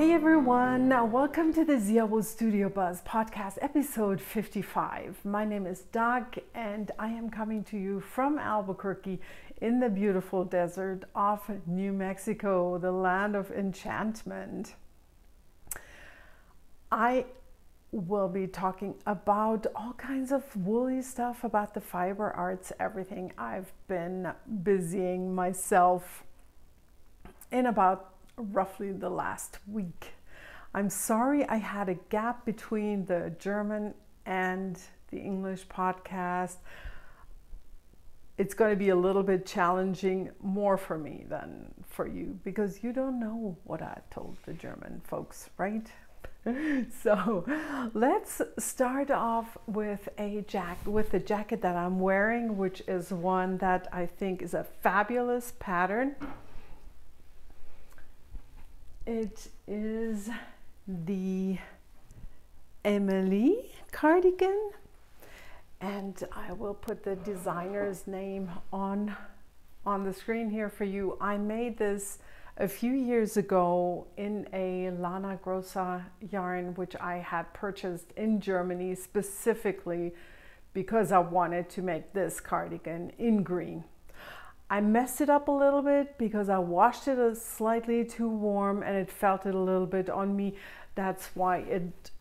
Hey everyone, welcome to the Ziawo Studio Buzz podcast episode 55. My name is Doug and I am coming to you from Albuquerque in the beautiful desert of New Mexico, the land of enchantment. I will be talking about all kinds of woolly stuff, about the fiber arts, everything I've been busying myself in about roughly the last week. I'm sorry I had a gap between the German and the English podcast. It's going to be a little bit challenging, more for me than for you, because you don't know what I told the German folks, right? So let's start off with the jacket that I'm wearing, which is one that I think is a fabulous pattern. It is the EMELIE cardigan, and I will put the designer's name on the screen here for you. I made this a few years ago in a LANA GROSSA yarn, which I had purchased in Germany specifically because I wanted to make this cardigan in green. I messed it up a little bit because I washed it slightly too warm and it felt it a little bit on me. That's why it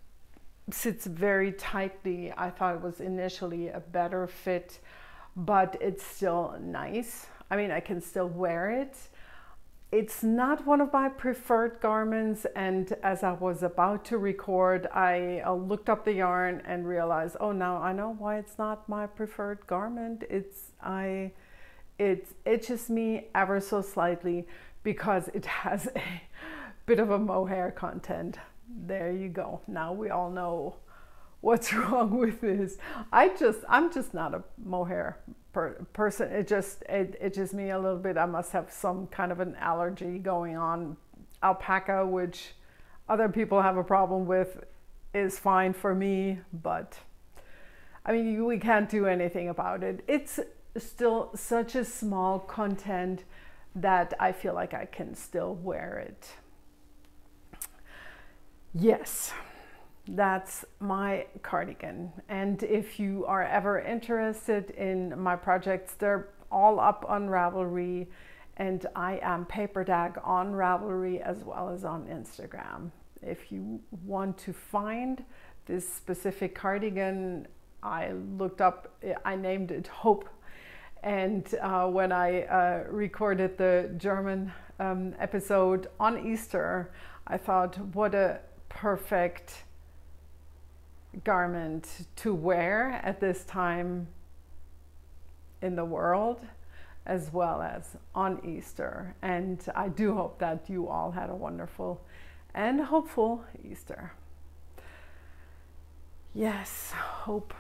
sits very tightly. I thought it was initially a better fit, but it's still nice. I mean, I can still wear it. It's not one of my preferred garments, and as I was about to record, I looked up the yarn and realized, oh, now I know why it's not my preferred garment. It itches me ever so slightly because it has a bit of a mohair content. There you go. Now we all know what's wrong with this. I'm just not a mohair person. It itches me a little bit. I must have some kind of an allergy going on. Alpaca, which other people have a problem with, is fine for me, but I mean, we can't do anything about it. It's still such a small content that I feel like I can still wear it. Yes, that's my cardigan. And if you are ever interested in my projects, they're all up on Ravelry, and I am Paper Dag on Ravelry as well as on Instagram. If you want to find this specific cardigan, I looked up, I named it Hope. And when I recorded the German episode on Easter, I thought, what a perfect garment to wear at this time in the world, as well as on Easter. And I do hope that you all had a wonderful and hopeful Easter. Yes, Hope.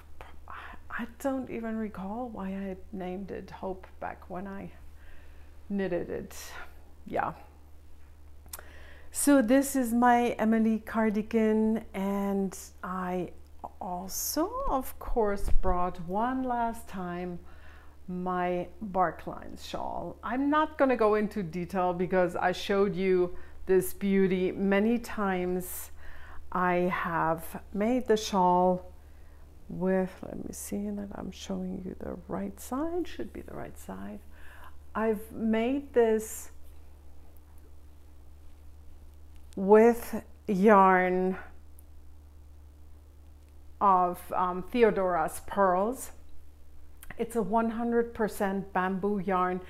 I don't even recall why I named it Hope back when I knitted it. Yeah. So this is my EMELIE cardigan, and I also, of course, brought one last time my Barklines shawl. I'm not going to go into detail because I showed you this beauty many times. I have made the shawl with, let me see that I'm showing you the right side, should be the right side. I've made this with yarn of Theodora's Pearls. It's a 100% bamboo yarn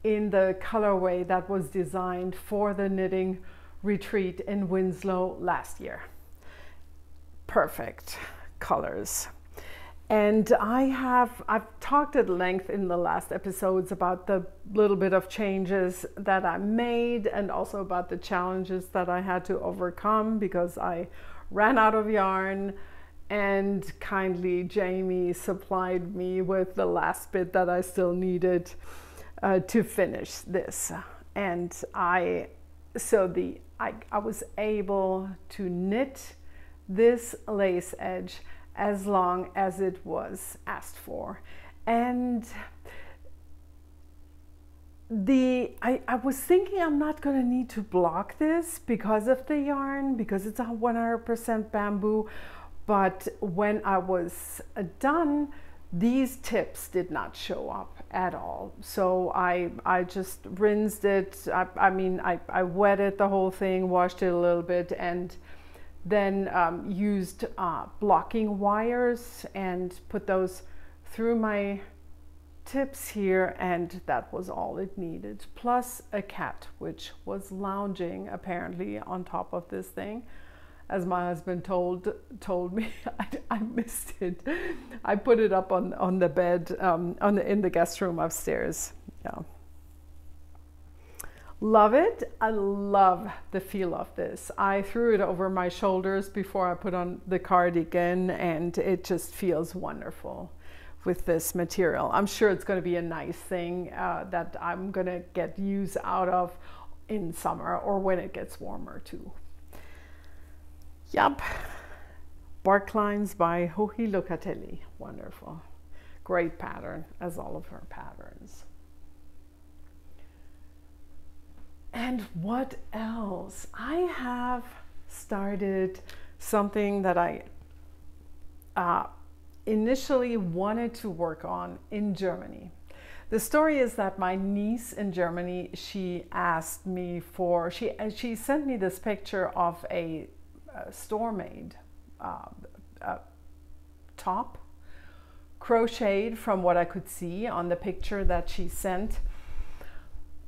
in the colorway that was designed for the knitting retreat in Winslow last year. Perfect colors. And I've talked at length in the last episodes about the little bit of changes that I made, and also about the challenges that I had to overcome because I ran out of yarn, and kindly Jamie supplied me with the last bit that I still needed to finish this. And I was able to knit this lace edge as long as it was asked for. And I was thinking I'm not going to need to block this because of the yarn, because it's a 100% bamboo. But when I was done, these tips did not show up at all. So I just rinsed it. I wetted the whole thing, washed it a little bit, and then used blocking wires and put those through my tips here, and that was all it needed, plus a cat which was lounging apparently on top of this thing, as my husband told me. I missed it. I put it up on the bed in the guest room upstairs. Yeah, love it. I love the feel of this. I threw it over my shoulders before I put on the cardigan, and it just feels wonderful with this material. I'm sure it's going to be a nice thing that I'm going to get use out of in summer or when it gets warmer too. Yep, Barklines by Locatelli. Wonderful. Great pattern, as all of her patterns. And what else? I have started something that I initially wanted to work on in Germany. The story is that my niece in Germany, she asked me for, she sent me this picture of a store-made top, crocheted from what I could see on the picture that she sent.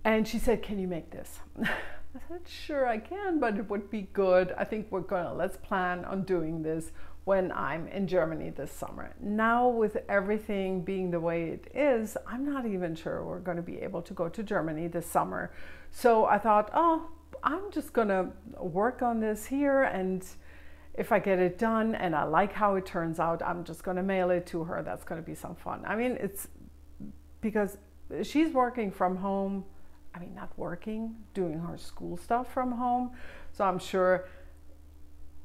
And she said, can you make this? I said, sure I can, but it would be good. I think let's plan on doing this when I'm in Germany this summer. Now with everything being the way it is, I'm not even sure we're going to be able to go to Germany this summer. So I thought, oh, I'm just going to work on this here, and if I get it done and I like how it turns out, I'm just going to mail it to her. That's going to be some fun. I mean, it's because she's working from home. I mean, not working, doing her school stuff from home. So I'm sure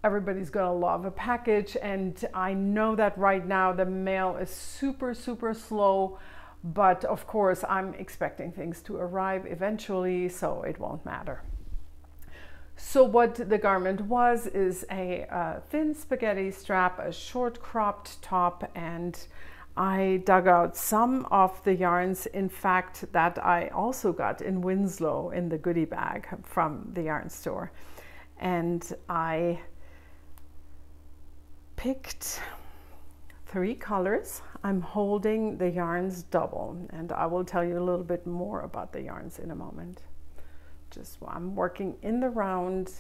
everybody's going to love a package. And I know that right now the mail is super, super slow. But of course, I'm expecting things to arrive eventually, so it won't matter. So what the garment was is a thin spaghetti strap, a short cropped top, and I dug out some of the yarns, in fact, that I also got in Winslow in the goodie bag from the yarn store. And I picked 3 colors. I'm holding the yarns double, and I will tell you a little bit more about the yarns in a moment. Just I'm working in the round,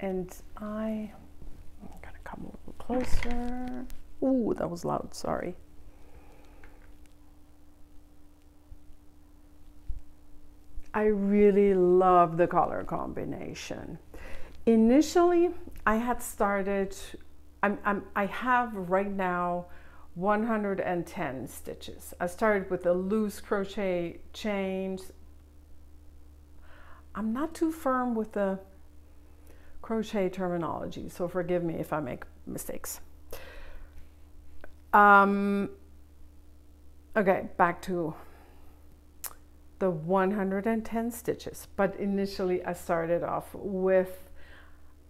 and I'm gonna come a little closer. Ooh, that was loud, sorry. I really love the color combination. Initially, I had started, I have right now 110 stitches. I started with a loose crochet chains. I'm not too firm with the crochet terminology, so forgive me if I make mistakes. Okay, back to the 110 stitches, but initially I started off with,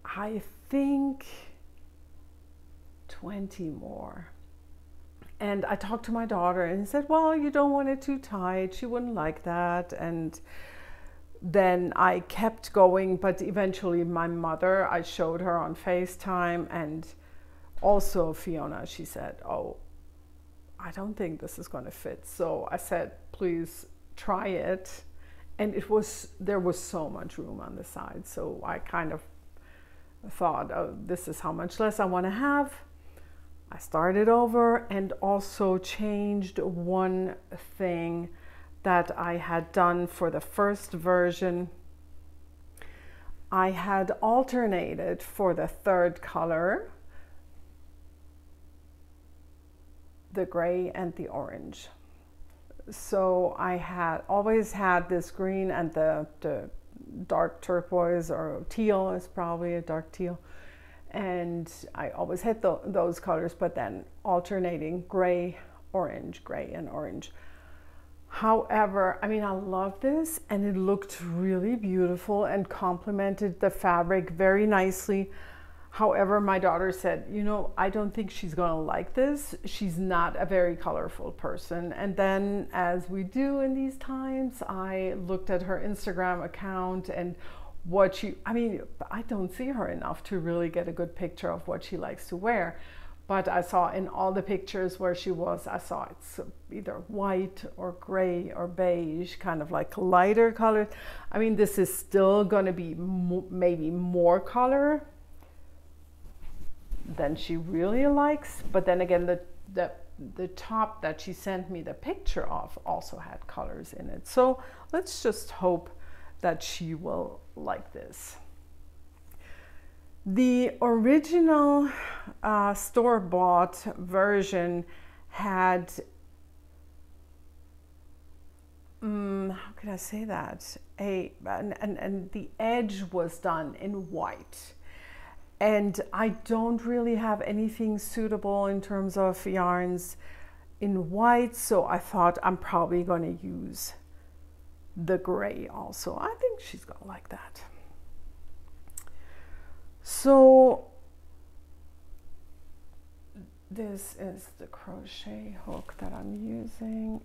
I think, 20 more. And I talked to my daughter and said, well, you don't want it too tight, she wouldn't like that. And then I kept going, but eventually my mother, I showed her on FaceTime, and also Fiona, she said, oh, I don't think this is going to fit. So I said, please try it. And there was so much room on the side, so I kind of thought, oh, this is how much less I want to have. I started over and also changed one thing that I had done for the first version. I had alternated for the third color, the gray and the orange. So I had always had this green and the dark turquoise, or teal is probably a dark teal. And I always had those colors, but then alternating gray, orange, gray, and orange. However, I mean, I love this, and it looked really beautiful and complemented the fabric very nicely. However, my daughter said, you know, I don't think she's gonna like this. She's not a very colorful person. And then, as we do in these times, I looked at her Instagram account and what she, I mean, I don't see her enough to really get a good picture of what she likes to wear. But I saw in all the pictures where she was, I saw it's either white or gray or beige, kind of like lighter colors. I mean, this is still gonna be maybe more color than she really likes. But then again, the top that she sent me the picture of also had colors in it. So let's just hope that she will like this. The original store-bought version had, how can I say that? And the edge was done in white. And I don't really have anything suitable in terms of yarns in white, so I thought I'm probably going to use the gray also. I think she's going to like that. So this is the crochet hook that I'm using.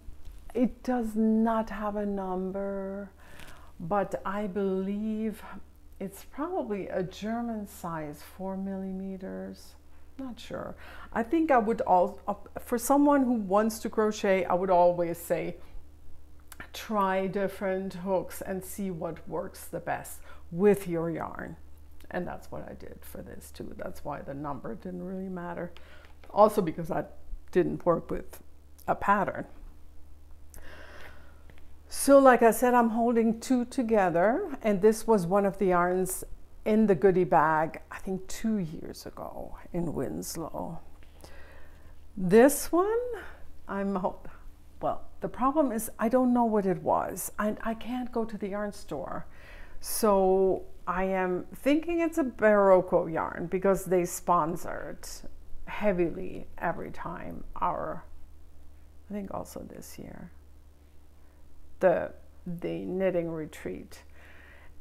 It does not have a number, but I believe it's probably a German size, 4 millimeters. Not sure. I think I would for someone who wants to crochet, I would always say try different hooks and see what works the best with your yarn. And that's what I did for this too. That's why the number didn't really matter. Also because I didn't work with a pattern. So like I said, I'm holding two together, and this was one of the yarns in the goodie bag, I think 2 years ago in Winslow. This one, well, the problem is I don't know what it was. I can't go to the yarn store. So I am thinking it's a Barocco yarn because they sponsored heavily every time I think also this year, the knitting retreat.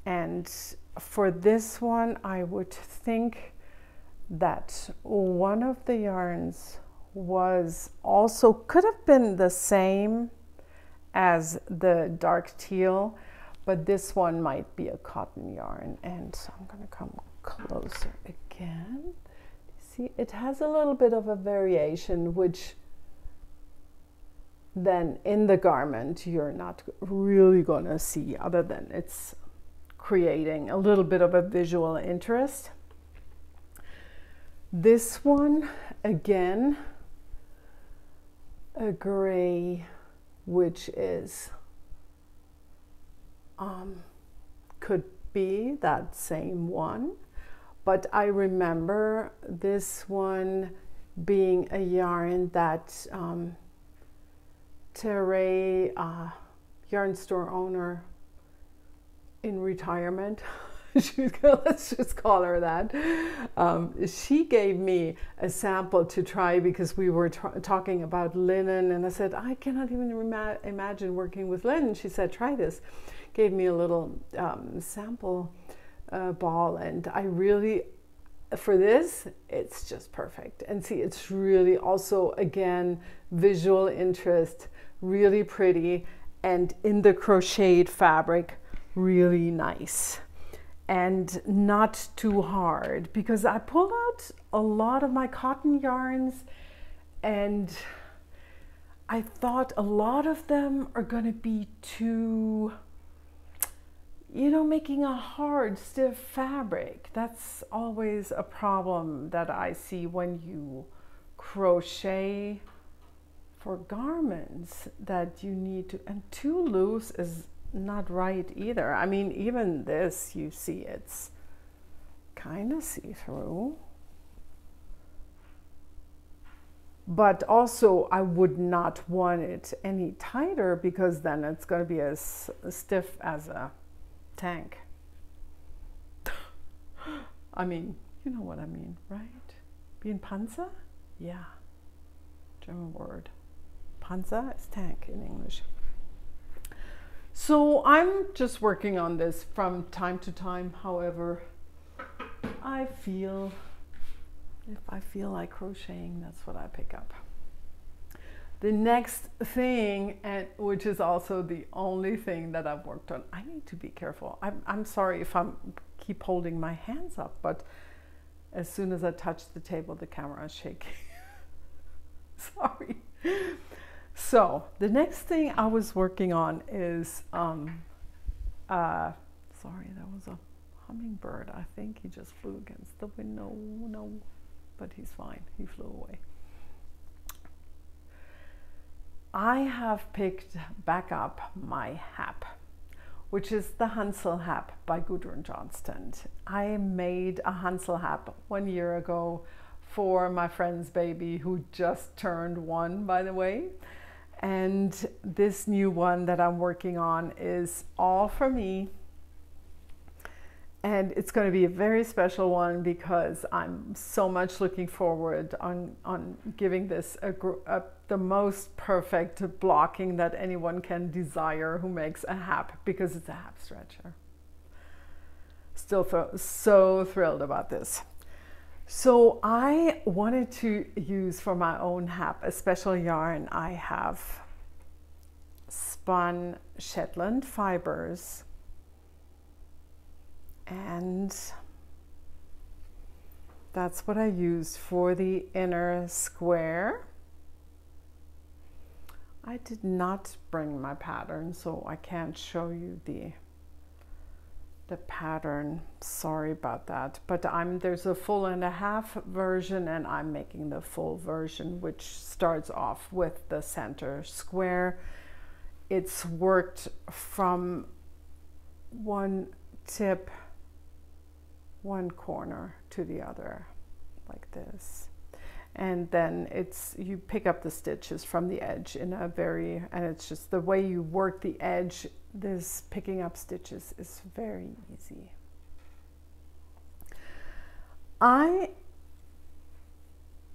And for this one, I would think that one of the yarns was also, could have been the same as the dark teal, but this one might be a cotton yarn. And so I'm going to come closer again. See, it has a little bit of a variation, which then in the garment you're not really going to see, other than it's creating a little bit of a visual interest. This one, again, a gray, which is could be that same one, but I remember this one being a yarn that Terray, yarn store owner in retirement, let's just call her that, she gave me a sample to try because we were talking about linen, and I said, I cannot even imagine working with linen. She said, try this. Gave me a little sample ball, and I really, for this, it's just perfect. And see, it's really also, again, visual interest, really pretty, and in the crocheted fabric, really nice. And not too hard, because I pulled out a lot of my cotton yarns and I thought a lot of them are going to be too, you know, making a hard, stiff fabric. That's always a problem that I see when you crochet for garments, that you need to, and too loose is not right either. I mean, even this, you see it's kind of see-through. But also I would not want it any tighter, because then it's going to be as stiff as a tank. I mean, you know what I mean, right? Wie ein Panzer? Yeah, German word. Panzer is tank in English. So I'm just working on this from time to time. However, I feel, if I feel like crocheting, that's what I pick up. The next thing, and which is also the only thing that I've worked on, I need to be careful. I'm sorry if I keep holding my hands up, but as soon as I touch the table, the camera is shaking. Sorry. So the next thing I was working on is, sorry, that was a hummingbird. I think he just flew against the window. No, but he's fine. He flew away. I have picked back up my hap, which is the Hansel hap by Gudrun Johnston. I made a Hansel hap 1 year ago for my friend's baby who just turned 1, by the way. And this new one that I'm working on is all for me. And it's going to be a very special one because I'm so much looking forward on giving this the most perfect blocking that anyone can desire who makes a hap, because it's a hap stretcher. Still so thrilled about this. So I wanted to use for my own hap a special yarn. I have spun Shetland fibers, and that's what I used for the inner square. I did not bring my pattern, so I can't show you the pattern. Sorry about that. But there's a 1.5 version, and I'm making the full version, which starts off with the center square. It's worked from one tip, one corner to the other, like this. And then you pick up the stitches from the edge in a and it's just the way you work the edge, this picking up stitches is very easy. I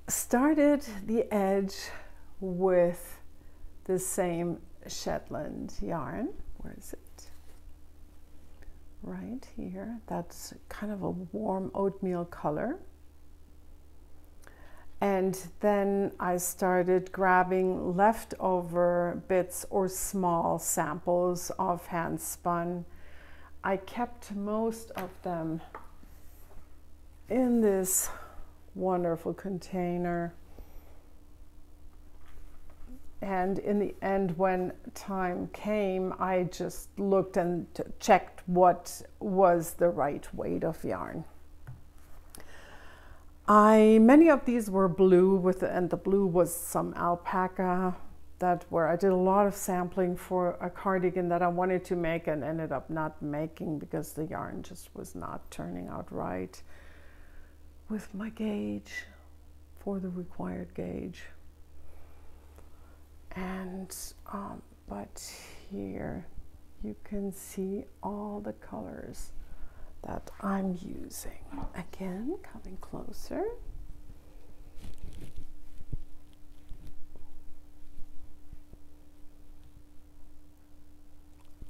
started the edge with the same Shetland yarn. Where is it? Right here. That's kind of a warm oatmeal color. And then I started grabbing leftover bits or small samples of handspun. I kept most of them in this wonderful container. And in the end, when time came, I just looked and checked what was the right weight of yarn. Many of these were blue and the blue was some alpaca where I did a lot of sampling for a cardigan that I wanted to make and ended up not making because the yarn just was not turning out right with my gauge, for the required gauge. And but here you can see all the colors that I'm using. Again, coming closer.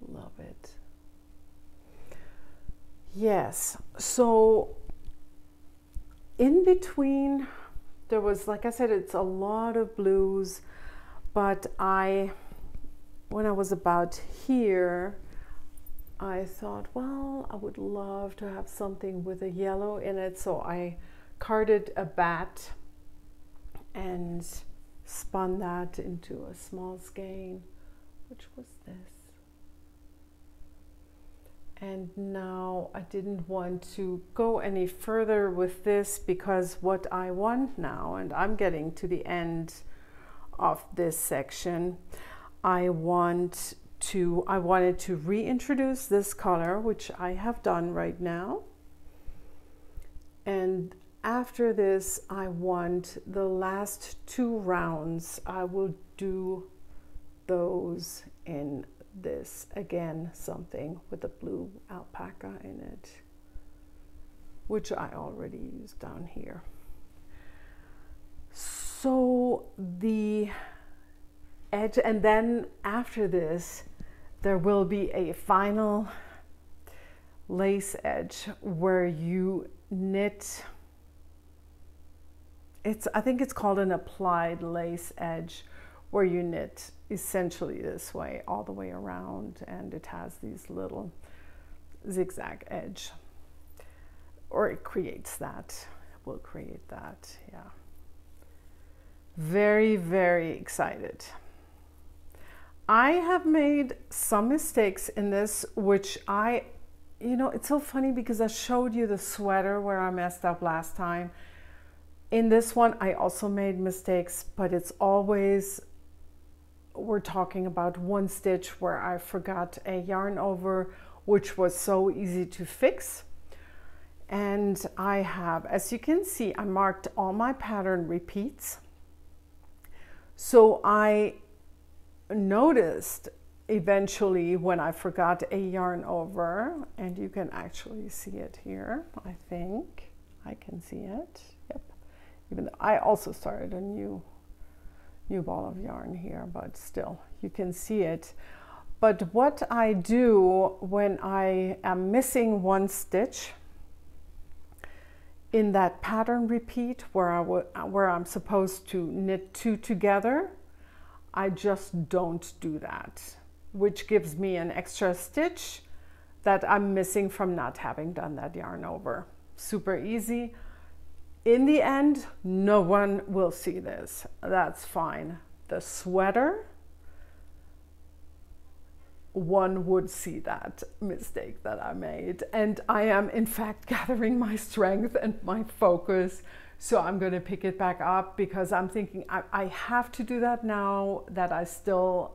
Love it. Yes, so in between there was, like I said, it's a lot of blues, but when I was about here, I thought, well, I would love to have something with a yellow in it, so I carded a bat and spun that into a small skein, which was this. And now I didn't want to go any further with this because what I want now, and I'm getting to the end of this section, I wanted to reintroduce this color, which I have done right now. And after this, I want the last 2 rounds, I will do those in this, again, something with a blue alpaca in it, which I already used down here. So the edge, and then after this, there will be a final lace edge where you knit. I think it's called an applied lace edge, where you knit essentially this way all the way around, and it has these little zigzag edge, or it creates that. It will create that, yeah. Very, very excited. I have made some mistakes in this, which you know, it's so funny because I showed you the sweater where I messed up last time. In this one, I also made mistakes, but it's always, we're talking about one stitch where I forgot a yarn over, which was so easy to fix. And I have, as you can see, I marked all my pattern repeats. So I noticed eventually when I forgot a yarn over, and you can actually see it here. I think I can see it. Yep. Even though I also started a new ball of yarn here, but still you can see it. But what I do when I am missing one stitch in that pattern repeat where I'm supposed to knit two together, I just don't do that, which gives me an extra stitch that I'm missing from not having done that yarn over. Super easy. In the end, no one will see this. That's fine. The sweater, one would see that mistake that I made. And I am, in fact, gathering my strength and my focus. So I'm going to pick it back up, because I'm thinking I have to do that now that I still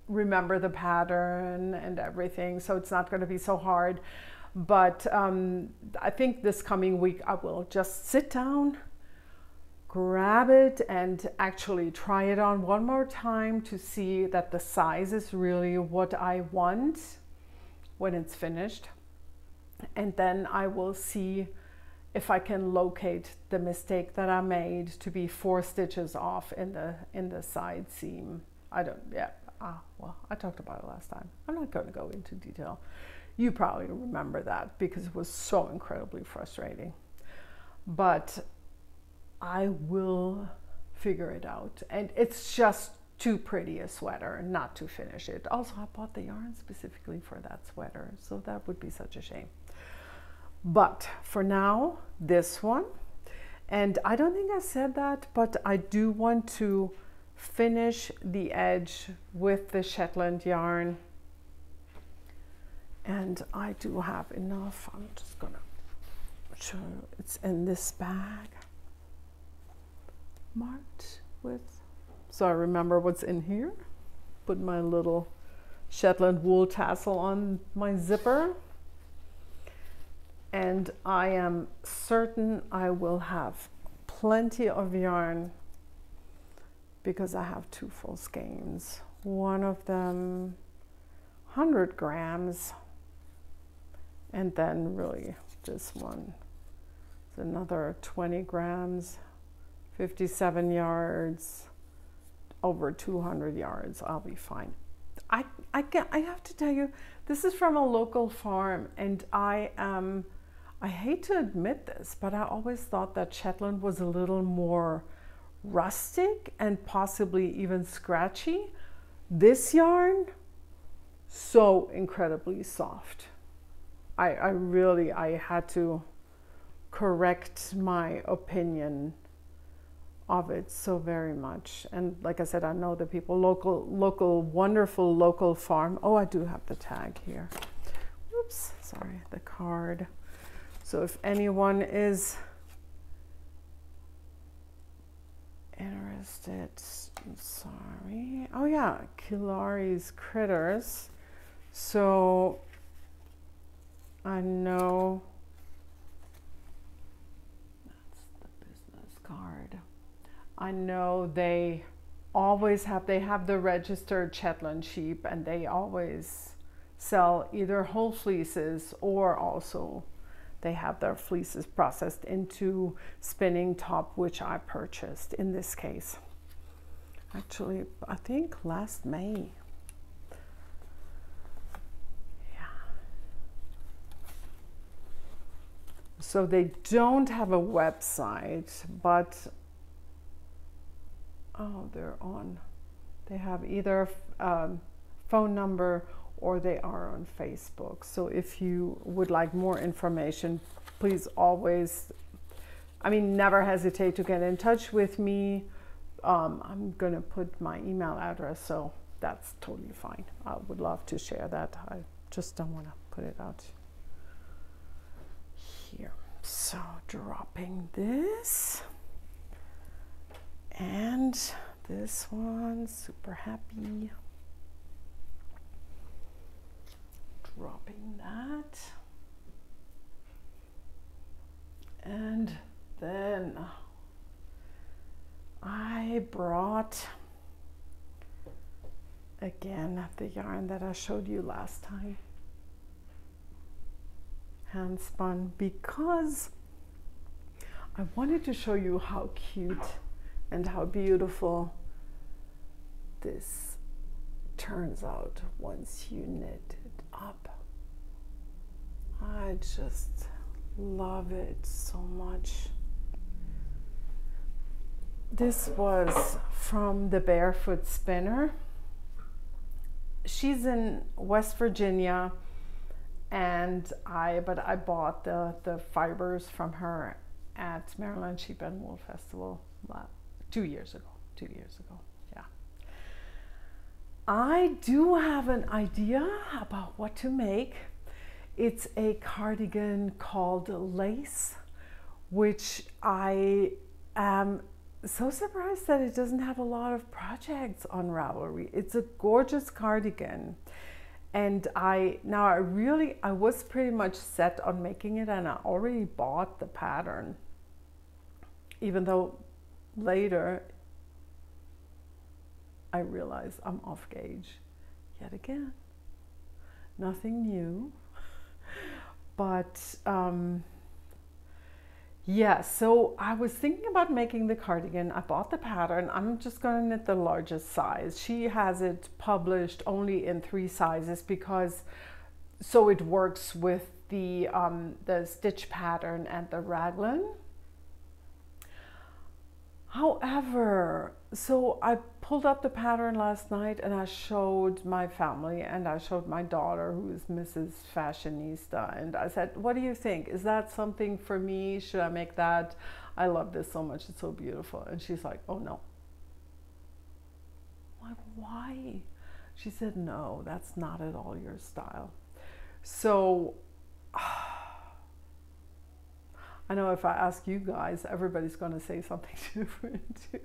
remember the pattern and everything. So it's not going to be so hard. But I think this coming week I will just sit down, grab it, and actually try it on one more time to see that the size is really what I want when it's finished. And then I will see if I can locate the mistake that I made to be 4 stitches off in the side seam. Well, I talked about it last time. I'm not going to go into detail. You probably remember that because it was so incredibly frustrating. But I will figure it out. And it's just too pretty a sweater not to finish it. Also, I bought the yarn specifically for that sweater, so that would be such a shame. But for now, this one. And I don't think I said that, but I do want to finish the edge with the Shetland yarn. And I do have enough. I'm just gonna show you. It's in this bag, marked with, so I remember what's in here. Put my little Shetland wool tassel on my zipper. And I am certain I will have plenty of yarn because I have 2 full skeins. One of them 100 grams. And then really this one is another 20 grams, 57 yards, over 200 yards. I'll be fine. I have to tell you, this is from a local farm, and I hate to admit this, but I always thought that Shetland was a little more rustic and possibly even scratchy. This yarn, so incredibly soft. I had to correct my opinion of it so very much. And like I said, I know the people, local, wonderful local farm. Oh, I do have the tag here. Oops, sorry, the card. So if anyone is interested, I'm sorry. Oh yeah, Kilari's Critters. So I know that's the business card. I know they always have, they have the registered Shetland sheep, and they always sell either whole fleeces or also they have their fleeces processed into spinning top, which I purchased in this case. Actually, I think last May. So they don't have a website, but oh, they have either a phone number or they are on Facebook. So if you would like more information, please always, never hesitate to get in touch with me. I'm gonna put my email address, so that's totally fine. I would love to share that. I just don't want to put it out here. So dropping this, and this one, super happy. Dropping that, and then I brought again the yarn that I showed you last time, Handspun, because I wanted to show you how cute and how beautiful this turns out once you knit it up. I just love it so much. This was from the Barefoot Spinner. She's in West Virginia, and I bought the fibers from her at Maryland Sheep and Wool Festival 2 years ago. Yeah. I do have an idea about what to make. It's a cardigan called Lace, which I am so surprised that it doesn't have a lot of projects on Ravelry. It's a gorgeous cardigan, and I was pretty much set on making it, and I already bought the pattern, even though later I realized I'm off gauge yet again. Nothing new, but yeah, so I was thinking about making the cardigan. I bought the pattern. I'm just going to knit the largest size. She has it published only in 3 sizes because so it works with the stitch pattern and the raglan. However, so I pulled up the pattern last night and I showed my family and I showed my daughter, who is Mrs. Fashionista, and I said, what do you think? Is that something for me? Should I make that? I love this so much. It's so beautiful. And she's like, oh no. I'm like, why? She said, no, that's not at all your style. So I know if I ask you guys, everybody's going to say something different too.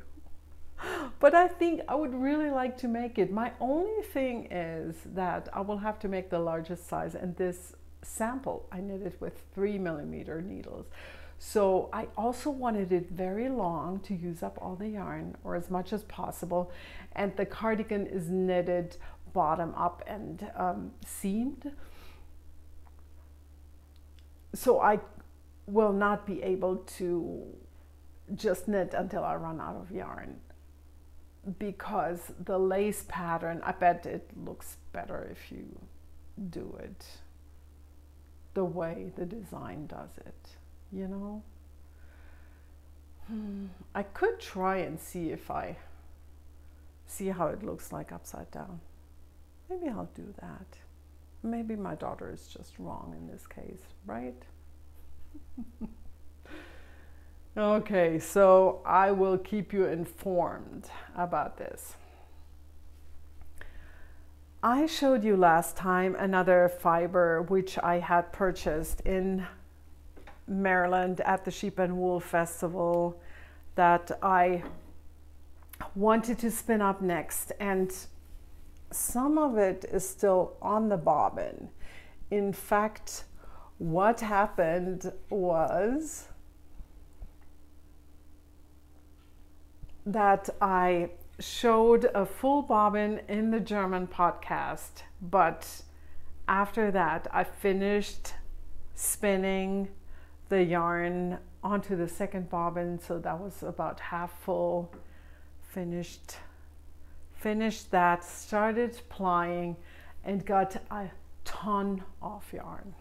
But I think I would really like to make it. My only thing is that I will have to make the largest size, and this sample I knitted with 3mm needles. So I also wanted it very long to use up all the yarn, or as much as possible. And the cardigan is knitted bottom up and seamed. So I will not be able to just knit until I run out of yarn, because the lace pattern, I bet it looks better if you do it the way the design does it, you know? I could try and see how it looks like upside down. Maybe I'll do that. Maybe my daughter is just wrong in this case, right? Okay, so I will keep you informed about this. I showed you last time another fiber which I had purchased in Maryland at the Sheep and Wool Festival that I wanted to spin up next, and some of it is still on the bobbin. In fact, what happened was that I showed a full bobbin in the German podcast, but after that I finished spinning the yarn onto the second bobbin, so that was about half full. Finished that, started plying, and got a ton of yarn.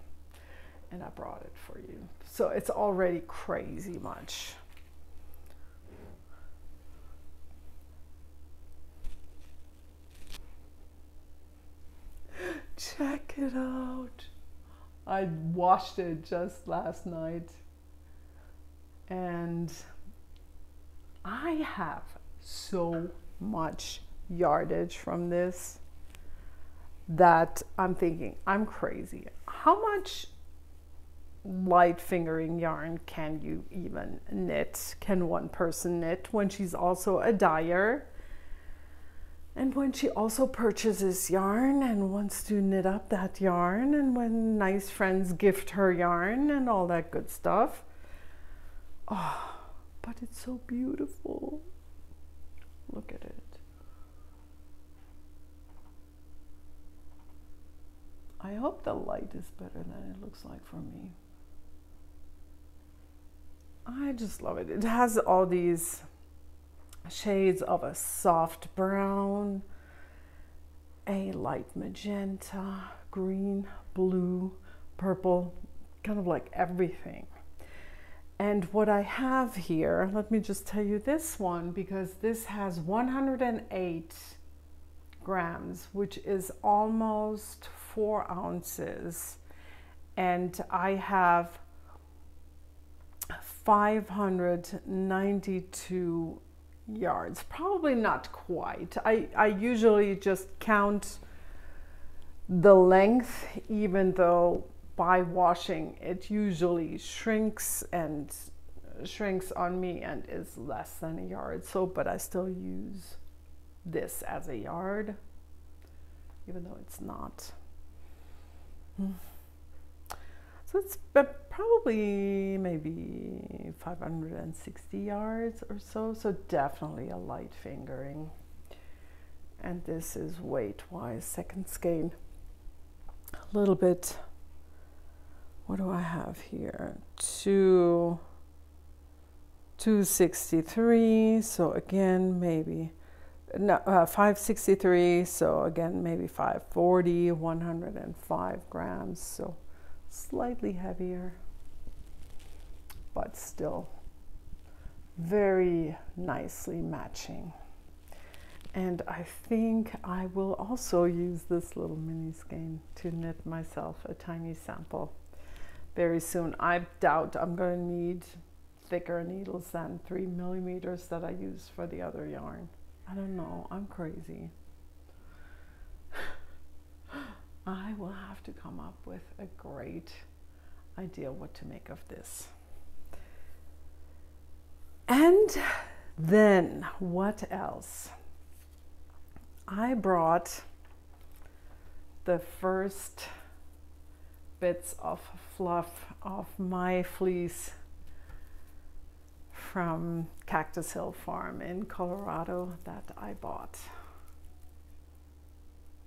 and I brought it for you. So it's already crazy much. Check it out. I washed it just last night, and I have so much yardage from this that I'm thinking I'm crazy. How much light fingering yarn can you even knit? Can one person knit when she's also a dyer? And when she also purchases yarn and wants to knit up that yarn, and when nice friends gift her yarn and all that good stuff. Oh, but it's so beautiful. Look at it. I hope the light is better than it looks like for me. I just love it. It has all these shades of a soft brown, a light magenta, green, blue, purple, kind of like everything. And what I have here, let me just tell you this one, because this has 108 grams, which is almost 4 ounces. And I have 592 yards, probably not quite. I usually just count the length, even though by washing it usually shrinks on me and is less than a yard. So, but I still use this as a yard, even though it's not. So it's probably maybe 560 yards or so. So definitely a light fingering. And this is weight-wise, second skein. A little bit, what do I have here? 263, so again, maybe, no, 563, so again, maybe 540, 105 grams, so slightly heavier, but still very nicely matching. And I think I will also use this little mini skein to knit myself a tiny sample very soon. I doubt I'm going to need thicker needles than 3 millimeters that I use for the other yarn. I don't know, I'm crazy. I will have to come up with a great idea what to make of this. And then what else? I brought the first bits of fluff of my fleece from Cactus Hill Farm in Colorado that I bought,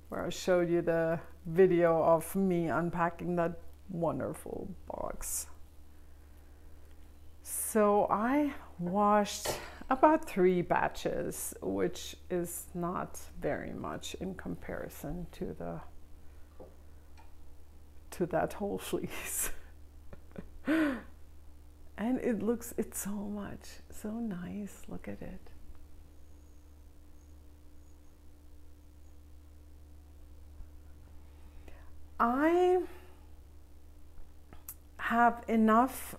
where I showed you the video of me unpacking that wonderful box. So I washed about 3 batches, which is not very much in comparison to that whole fleece. And it's so nice. Look at it. I have enough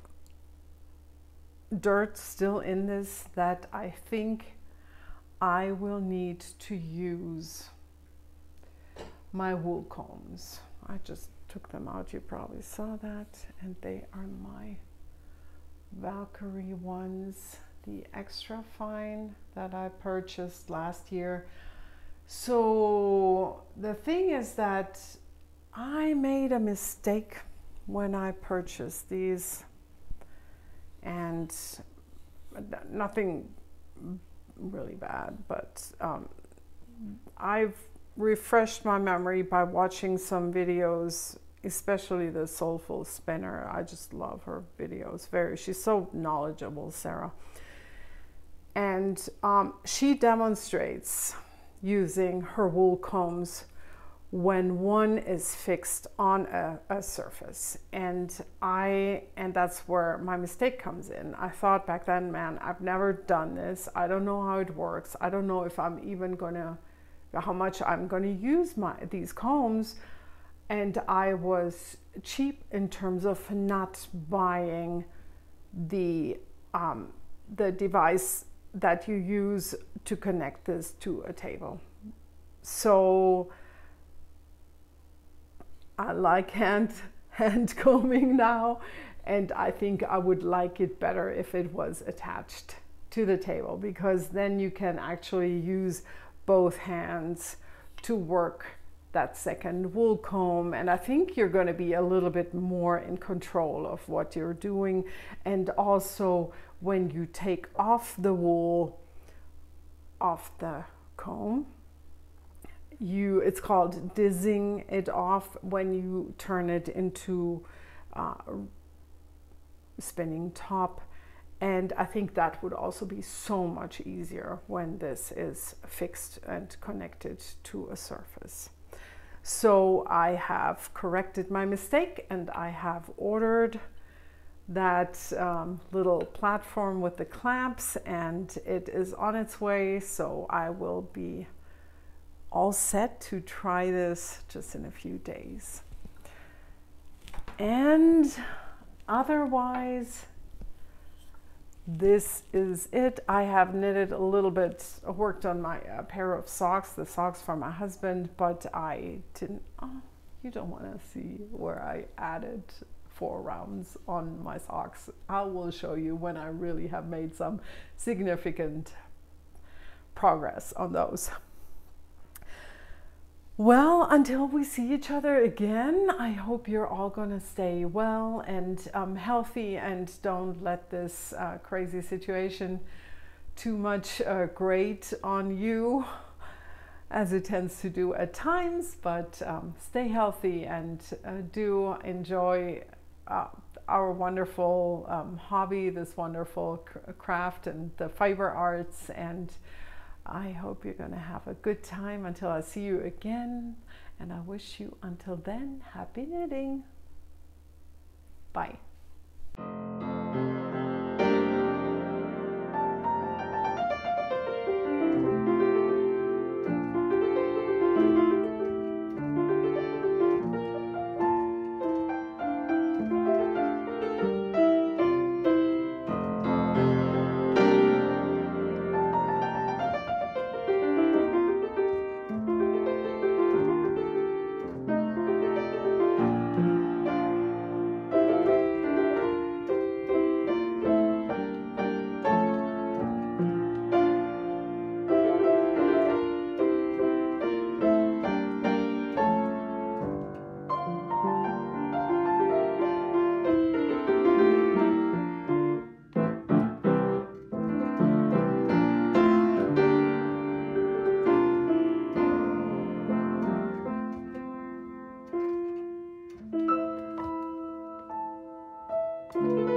dirt still in this that I think I will need to use my wool combs. I just took them out, you probably saw that, and they are my Valkyrie ones, the extra fine that I purchased last year. So the thing is that I made a mistake when I purchased these, and nothing really bad, but I've refreshed my memory by watching some videos, especially the Soulful Spinner. I just love her videos. She's so knowledgeable, Sarah. And she demonstrates using her wool combs when one is fixed on a surface. And that's where my mistake comes in. I thought back then, man, I've never done this. I don't know how it works. I don't know if I'm even gonna, how much I'm gonna use these combs. And I was cheap in terms of not buying the device that you use to connect this to a table. So I like hand combing now, and I think I would like it better if it was attached to the table, because then you can actually use both hands to work that second wool comb, and I think you're going to be a little bit more in control of what you're doing. And also when you take off the wool off the comb, it's called dizzing it off when you turn it into spinning top. And I think that would also be so much easier when this is fixed and connected to a surface. So I have corrected my mistake, and I have ordered that little platform with the clamps, and it is on its way. So I will be all set to try this just in a few days. And otherwise, this is it. I have knitted a little bit, worked on my pair of socks, the socks for my husband, but I didn't, you don't want to see where I added 4 rounds on my socks. I will show you when I really have made some significant progress on those. Well, until we see each other again, I hope you're all gonna stay well and healthy, and don't let this crazy situation too much grate on you, as it tends to do at times. But stay healthy, and do enjoy our wonderful hobby, this wonderful craft and the fiber arts. And I hope you're going to have a good time until I see you again. And I wish you, until then, happy knitting. Bye. Thank you.